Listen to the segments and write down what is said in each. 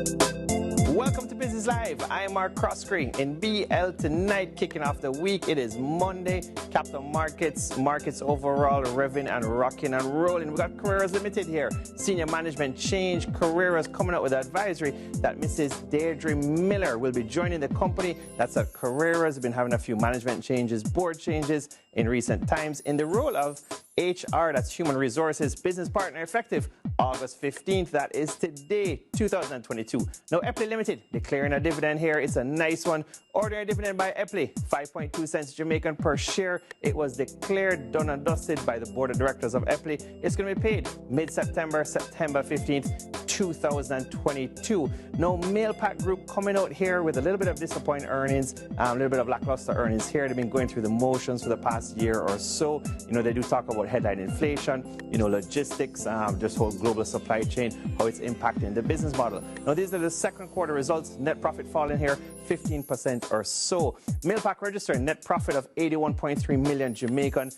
Welcome to Business Live. I am Mark Croskery in BL tonight, kicking off the week. It is Monday. Capital markets overall revving and rocking and rolling. We've got Carreras Limited here. Senior management change. Carreras coming out with advisory that Mrs. Deirdre Miller will be joining the company. That's at Carreras. Been having a few management changes, board changes in recent times in the role of HR, that's Human Resources Business Partner, effective August 15th. That is today, 2022. Now, Eppley Limited declaring a dividend here. It's a nice one. Ordinary dividend by Eppley, 5.2 cents Jamaican per share. It was declared, done and dusted by the board of directors of Eppley. It's going to be paid mid-September, September 15th, 2022. Now, Mailpac Group coming out here with a little bit of disappointing earnings, a little bit of lackluster earnings here. They've been going through the motions for the past year or so. You know, they do talk about headline inflation, you know, logistics, this whole global supply chain, how it's impacting the business model. Now, these are the second quarter results. Net profit falling here 15% or so. Mailpac registered net profit of 81.3 million Jamaican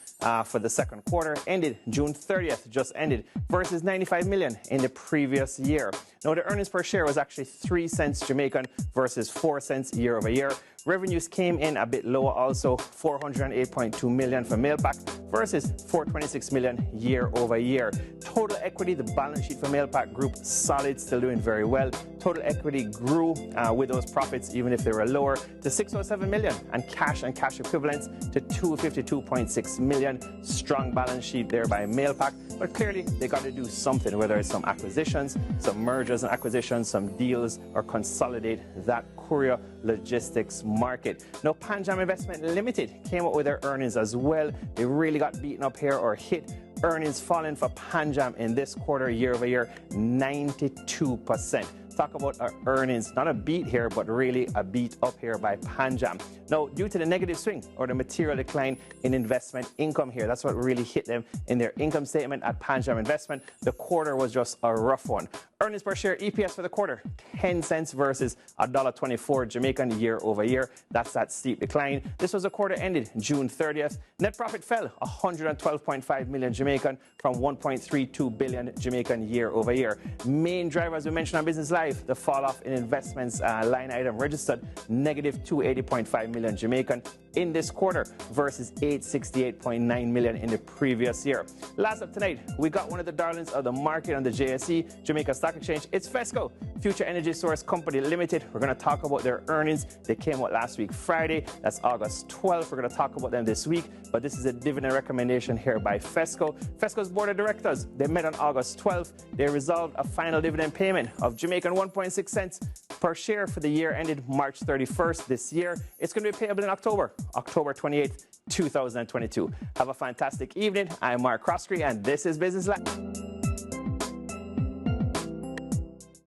for the second quarter, ended June 30th, just ended, versus 95 million in the previous year. Now, the earnings per share was actually 3 cents Jamaican versus 4 cents year over year. Revenues came in a bit lower also, 408.2 million for Mailpac versus 426 million year over year. Total equity, the balance sheet for Mailpac Group, solid, still doing very well. Total equity grew with those profits, even if they were lower, to 607 million, and cash equivalents to 252.6 million. Strong balance sheet there by Mailpac, but clearly they got to do something, whether it's some acquisitions, some mergers and acquisitions, some deals, or consolidate that courier logistics market. Now, PanJam Investment Limited came up with their earnings as well. They really got beaten up here or hit. Earnings falling for PanJam in this quarter year over year, 92%. Talk about our earnings, not a beat here, but really a beat up here by PanJam. Now, due to the negative swing or the material decline in investment income here, that's what really hit them in their income statement at PanJam Investment. The quarter was just a rough one. Earnings per share, EPS for the quarter, 10 cents versus $1.24 Jamaican year over year. That's that steep decline. This was a quarter ended June 30th. Net profit fell 112.5 million Jamaican from 1.32 billion Jamaican year over year. Main driver, as we mentioned on Business Live, the fall off in investments line item registered negative 280.5 million Jamaican in this quarter versus 868.9 million in the previous year. Last up tonight, we got one of the darlings of the market on the JSE, Jamaica Stock Exchange. It's Fesco, Future Energy Source Company Limited. We're going to talk about their earnings. They came out last week, Friday. That's August 12th. We're going to talk about them this week, but this is a dividend recommendation here by Fesco. Fesco's board of directors, they met on August 12th. They resolved a final dividend payment of Jamaican 1.6 cents per share for the year ended March 31st this year. It's going to be payable in October 28th, 2022. Have a fantastic evening. I'm Mark Croskery, and this is Business Live.